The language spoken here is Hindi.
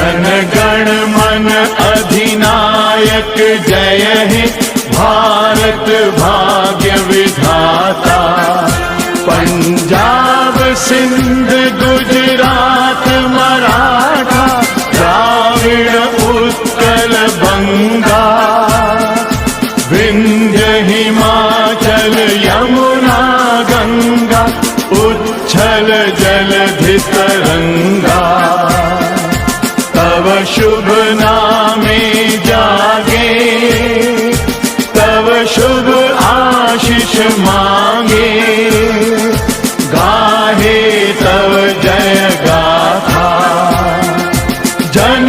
जन गण मन अधिनायक जय हे भारत भाग्य विधाता। पंजाब सिंध गुजरात मराठा द्राविड़ उत्कल बंगा, विंध्य हिमाचल यमुना गंगा उच्छल जलधि तरंगा। तव शुभ नामे जागे, तव शुभ आशीष मांगे, गाहे तव जय गाथा। जन